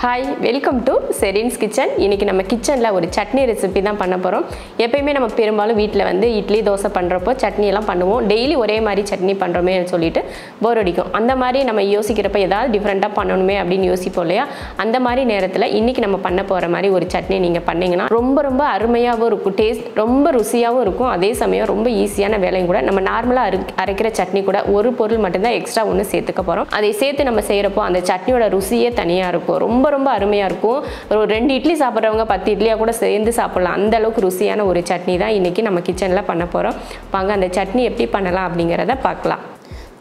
Hi, welcome to Serin's Kitchen. இன்னைக்கு நம்ம கிச்சன்ல ஒரு சட்னி ரெசிபி தான் பண்ண போறோம். எப்பவுமே நம்ம பெரும்பாலும் வீட்ல வந்து இட்லி தோசை பண்றப்போ சட்னி எல்லாம் பண்ணுவோம். டெய்லி ஒரே மாதிரி சட்னி பண்றோமே சொல்லிட்டு போர் அடிக்கும். அந்த மாதிரி நம்ம யோசிக்கிறப்ப ஏதாவது டிஃபரண்டா பண்ணணுமே அப்படினு யோசிப்போம் இல்லையா? அந்த மாதிரி நேரத்துல இன்னைக்கு நம்ம பண்ண போற மாதிரி ஒரு சட்னி நீங்க பண்ணீங்கனா ரொம்ப அருமையாவும் இருக்கும். டேஸ்ட் ரொம்ப ருசியாவும் இருக்கும். அதே சமயம் ரொம்ப ஈஸியான வேலையும் கூட. நம்ம நார்மலா அரைக்கிற சட்னி கூட ஒரு பொருள் மட்டும் தான் எக்ஸ்ட்ரா ஒன்னு சேர்த்துக்க போறோம். அதை சேர்த்து நம்ம செய்யறப்போ அந்த சட்னியோட ருசியே தனியா இருக்கும். ரொம்ப அருமையா இருக்கும். ஒரு 2 இட்லி சாப்பிடுறவங்க 10 இட்லியா கூட சேர்ந்து சாப்பிடலாம். அந்த அளவுக்கு ருசியான ஒரு சட்னி தான் இன்னைக்கு நம்ம கிச்சன்ல பண்ண போறோம். வாங்க அந்த சட்னி எப்படி பண்ணலாம் அப்படிங்கறத பார்க்கலாம்.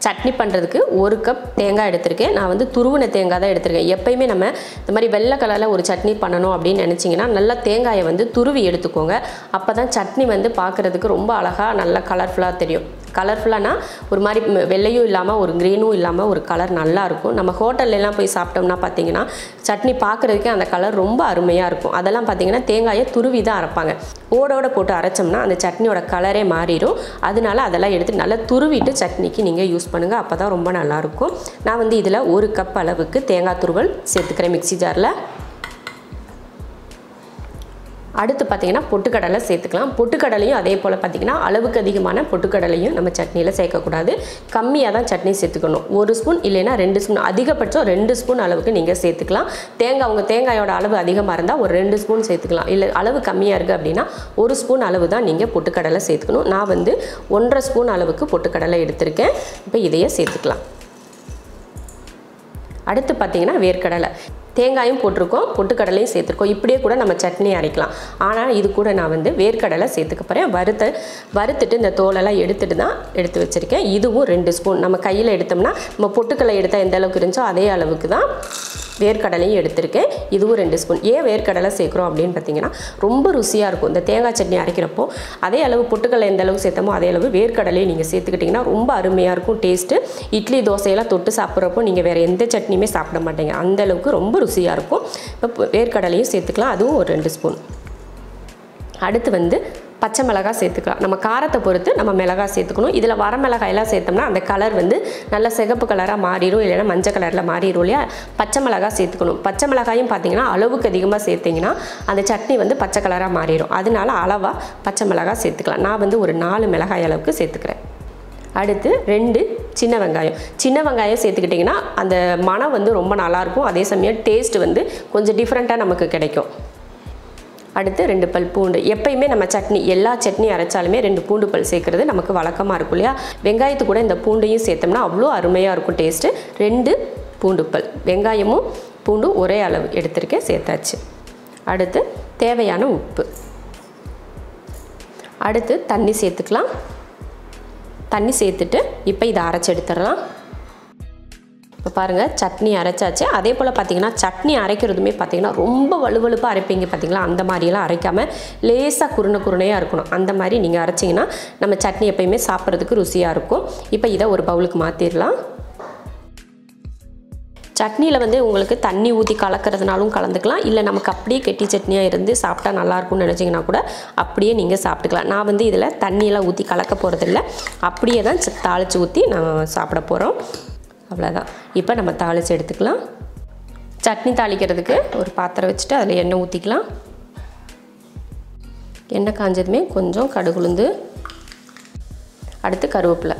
சட்னி பண்ணுறதுக்கு 1 கப் தேங்காய் எடுத்திருக்கேன். நான் வந்து துருவின தேங்காய் தான் எடுத்திருக்கேன். எப்பயுமே நம்ம இந்த மாதிரி வெள்ளை கலரில் ஒரு சட்னி பண்ணணும் அப்படின்னு நினச்சிங்கன்னா நல்லா தேங்காயை வந்து துருவி எடுத்துக்கோங்க. அப்போ தான் சட்னி வந்து பார்க்குறதுக்கு ரொம்ப அழகாக நல்லா கலர்ஃபுல்லாக தெரியும். கலர்ஃபுல்லானா ஒரு மாதிரி வெள்ளையும் இல்லாமல் ஒரு க்ரீனும் இல்லாமல் ஒரு கலர் நல்லாயிருக்கும். நம்ம ஹோட்டல்லாம் போய் சாப்பிட்டோம்னா பார்த்தீங்கன்னா சட்னி பார்க்குறதுக்கே அந்த கலர் ரொம்ப அருமையாக இருக்கும். அதெல்லாம் பார்த்தீங்கன்னா தேங்காயை துருவி தான் அரைப்பாங்க. ஓடோட போட்டு அரைச்சோம்னா அந்த சட்னியோட கலரே மாறிடும். அதனால அதெல்லாம் எடுத்து நல்லா துருவிட்டு சட்னிக்கு நீங்கள் யூஸ் பண்ணுங்கள். அப்போ தான் ரொம்ப நல்லாயிருக்கும். நான் வந்து இதில் 1 கப் அளவுக்கு தேங்காய் துருவல் சேர்த்துக்கிறேன் மிக்ஸி ஜாரில். அடுத்து பார்த்தீங்கன்னா பொட்டுக்கடலை சேர்த்துக்கலாம். பொட்டுக்கடலையும் அதே போல் பார்த்தீங்கன்னா அளவுக்கு அதிகமான பொட்டுக்கடலையும் நம்ம சட்னியில் சேர்க்கக்கூடாது. கம்மியாக தான் சட்னி சேர்த்துக்கணும். 1 ஸ்பூன் இல்லைன்னா 2 ஸ்பூன், அதிகபட்சம் 2 ஸ்பூன் அளவுக்கு நீங்கள் சேர்த்துக்கலாம். உங்கள் தேங்காயோட அளவு அதிகமாக இருந்தால் ஒரு 2 ஸ்பூன் சேர்த்துக்கலாம். இல்லை அளவு கம்மியாக இருக்குது அப்படின்னா 1 ஸ்பூன் அளவு தான் நீங்கள் பொட்டுக்கடலை சேர்த்துக்கணும். நான் வந்து 1.5 ஸ்பூன் அளவுக்கு பொட்டுக்கடலை எடுத்திருக்கேன். இப்போ இதையே சேர்த்துக்கலாம். அடுத்து பார்த்தீங்கன்னா வேர்க்கடலை. தேங்காயும் போட்டிருக்கோம், பொட்டுக்கடலையும் சேர்த்துருக்கோம். இப்படியே கூட நம்ம சட்னி அரைக்கலாம். ஆனால் இது கூட நான் வந்து வேர்க்கடலை சேர்த்துக்க போகிறேன். வறுத்துட்டு இந்த தோலெல்லாம் எடுத்து வச்சுருக்கேன். இதுவும் 2 ஸ்பூன். நம்ம கையில் எடுத்தோம்னா நம்ம பொட்டுக்கடலை எடுத்தால் எந்த அளவுக்கு இருந்துச்சோ அதே அளவுக்கு தான் வேர்க்கடலையும் எடுத்திருக்கேன். இதுவும் 2 ஸ்பூன். ஏன் வேர்க்கடலை சேர்க்குறோம் அப்படின்னு பார்த்தீங்கன்னா ரொம்ப ருசியாக இருக்கும். இந்த தேங்காய் சட்னி அரைக்கிறப்போ அதே அளவு பொட்டுக்கடலை எந்த அளவுக்கு சேர்த்தமோ அதே அளவு வேர்க்கடலையும் நீங்கள் சேர்த்துக்கிட்டிங்கன்னா ரொம்ப அருமையாக இருக்கும் டேஸ்ட்டு. இட்லி தோசையெல்லாம் தொட்டு சாப்பிட்றப்போ நீங்கள் வேறு எந்த சட்னியுமே சாப்பிட மாட்டீங்க. அந்த அளவுக்கு ரொம்ப ருசியாக இருக்கும். இப்போ வேர்க்கடலையும் சேர்த்துக்கலாம். அதுவும் ஒரு 2 ஸ்பூன். அடுத்து வந்து பச்சை மிளகாய் சேர்த்துக்கலாம். நம்ம காரத்தை பொறுத்து நம்ம மிளகாய் சேர்த்துக்கணும். இதில் வர மிளகாயெல்லாம் சேர்த்தோம்னா அந்த கலர் வந்து நல்ல சிகப்பு கலராக மாறிடும், இல்லைன்னா மஞ்சள் கலரில் மாறிடும் இல்லையா? பச்சை மிளகாய் சேர்த்துக்கணும். பச்சை மிளகாயும் பார்த்தீங்கன்னா அளவுக்கு அதிகமாக சேர்த்திங்கன்னா அந்த சட்னி வந்து பச்சை கலராக மாறிடும். அதனால அளவாக பச்சை மிளகாய் சேர்த்துக்கலாம். நான் வந்து ஒரு 4 மிளகாய் அளவுக்கு சேர்த்துக்கிறேன். அடுத்து 2 சின்ன வெங்காயம் சேர்த்துக்கிட்டிங்கன்னா அந்த மனம் வந்து ரொம்ப நல்லாயிருக்கும். அதே சமயம் டேஸ்ட் வந்து கொஞ்சம் டிஃப்ரெண்ட்டாக நமக்கு கிடைக்கும். அடுத்து 2 பல் பூண்டு. எப்பயுமே நம்ம எல்லா சட்னி அரைச்சாலுமே 2 பூண்டு பல் சேர்க்குறது நமக்கு வழக்கமாக இருக்கும் இல்லையா? வெங்காயத்து கூட இந்த பூண்டையும் சேர்த்தோம்னா அவ்வளோ அருமையாக இருக்கும் டேஸ்ட்டு. 2 பூண்டு பல். வெங்காயமும் பூண்டும் ஒரே அளவு எடுத்திருக்கேன், சேர்த்தாச்சு. அடுத்து தேவையான உப்பு. அடுத்து தண்ணி சேர்த்துக்கலாம். தண்ணி சேர்த்துட்டு இப்போ இதை அரைச்சி எடுத்துடலாம். இப்போ பாருங்கள் சட்னி அரைச்சாச்சு. அதே போல் பார்த்தீங்கன்னா சட்னி அரைக்கிறதுமே பார்த்தீங்கன்னா ரொம்ப வலுவலுப்பாக அரைப்பீங்க பார்த்தீங்களா? அந்த மாதிரியெல்லாம் அரைக்காமல் லேசாக குருணையாக இருக்கணும். அந்த மாதிரி நீங்கள் அரைச்சிங்கன்னா நம்ம சட்னி எப்பயுமே சாப்பிட்றதுக்கு ருசியாக இருக்கும். இப்போ இதை ஒரு பவுலுக்கு மாற்றிடலாம். சட்னியில் வந்து உங்களுக்கு தண்ணி ஊற்றி கலக்கிறதுனாலும் கலந்துக்கலாம். இல்லை நமக்கு அப்படியே கெட்டி சட்னியாக இருந்து சாப்பிட்டா நல்லாயிருக்கும்னு நினச்சிங்கன்னா கூட அப்படியே நீங்கள் சாப்பிட்டுக்கலாம். நான் வந்து இதில் தண்ணியெல்லாம் ஊற்றி கலக்க போகிறதில்ல, அப்படியே தான் தாளித்து ஊற்றி நான் சாப்பிட போகிறோம். அவ்வளோதான். இப்போ நம்ம தாளித்து எடுத்துக்கலாம். சட்னி தாளிக்கிறதுக்கு ஒரு பாத்திரம் வச்சுட்டு அதில் எண்ணெய் ஊற்றிக்கலாம். எண்ணெய் காஞ்சதுமே கொஞ்சம் கடுகுளுந்து, அடுத்து கருவேப்பிலை.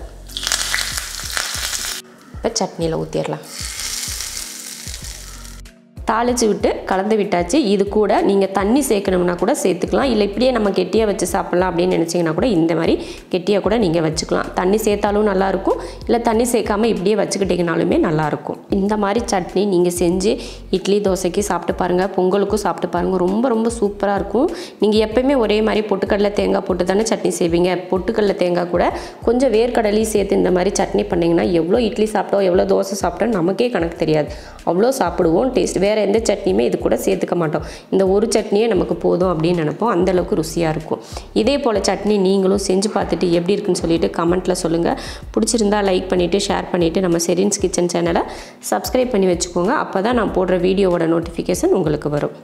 இப்போ சட்னியில் ஊற்றிடலாம். தாளித்து விட்டு கலந்து விட்டாச்சு. இது கூட நீங்கள் தண்ணி சேர்க்கணும்னா கூட சேர்த்துக்கலாம். இல்லை இப்படியே நம்ம கெட்டியாக வச்சு சாப்பிட்லாம் அப்படின்னு நினச்சிங்கன்னா கூட இந்த மாதிரி கெட்டியாக கூட நீங்கள் வச்சுக்கலாம். தண்ணி சேர்த்தாலும் நல்லாயிருக்கும், இல்லை தண்ணி சேர்க்காமல் இப்படியே வச்சுக்கிட்டிங்கனாலுமே நல்லாயிருக்கும். இந்த மாதிரி சட்னி நீங்கள் செஞ்சு இட்லி தோசைக்கு சாப்பிட்டு பாருங்கள், பொங்கலுக்கும் சாப்பிட்டு பாருங்கள். ரொம்ப சூப்பராக இருக்கும். நீங்கள் எப்போயுமே ஒரே மாதிரி பொட்டுக்கடலை தேங்காய் போட்டு தானே சட்னி செய்வீங்க. பொட்டுக்கடலை தேங்காய் கூட கொஞ்சம் வேர்க்கடலையும் சேர்த்து இந்த மாதிரி சட்னி பண்ணிங்கன்னா எவ்வளோ இட்லி சாப்பிட்டோம் எவ்வளோ தோசை சாப்பிட்டோம் நமக்கே கணக்கு தெரியாது. அவ்வளோ சாப்பிடுவோம். டேஸ்ட் வேறு எந்த சட்னியுமே இது கூட சேர்த்துக்க மாட்டோம். இந்த ஒரு சட்னியே நமக்கு போதும் அப்படின்னு நினைப்போம். அந்தளவுக்கு ருசியாக இருக்கும். இதே போல் சட்னி நீங்களும் செஞ்சு பார்த்துட்டு எப்படி இருக்குன்னு சொல்லிட்டு கமெண்ட்டில் சொல்லுங்கள். பிடிச்சிருந்தா லைக் பண்ணிவிட்டு ஷேர் பண்ணிவிட்டு நம்ம செரின்ஸ் கிச்சன் சேனலை சப்ஸ்கிரைப் பண்ணி வச்சுக்கோங்க. அப்போ தான் நான் போடுற வீடியோவோட நோட்டிஃபிகேஷன் உங்களுக்கு வரும்.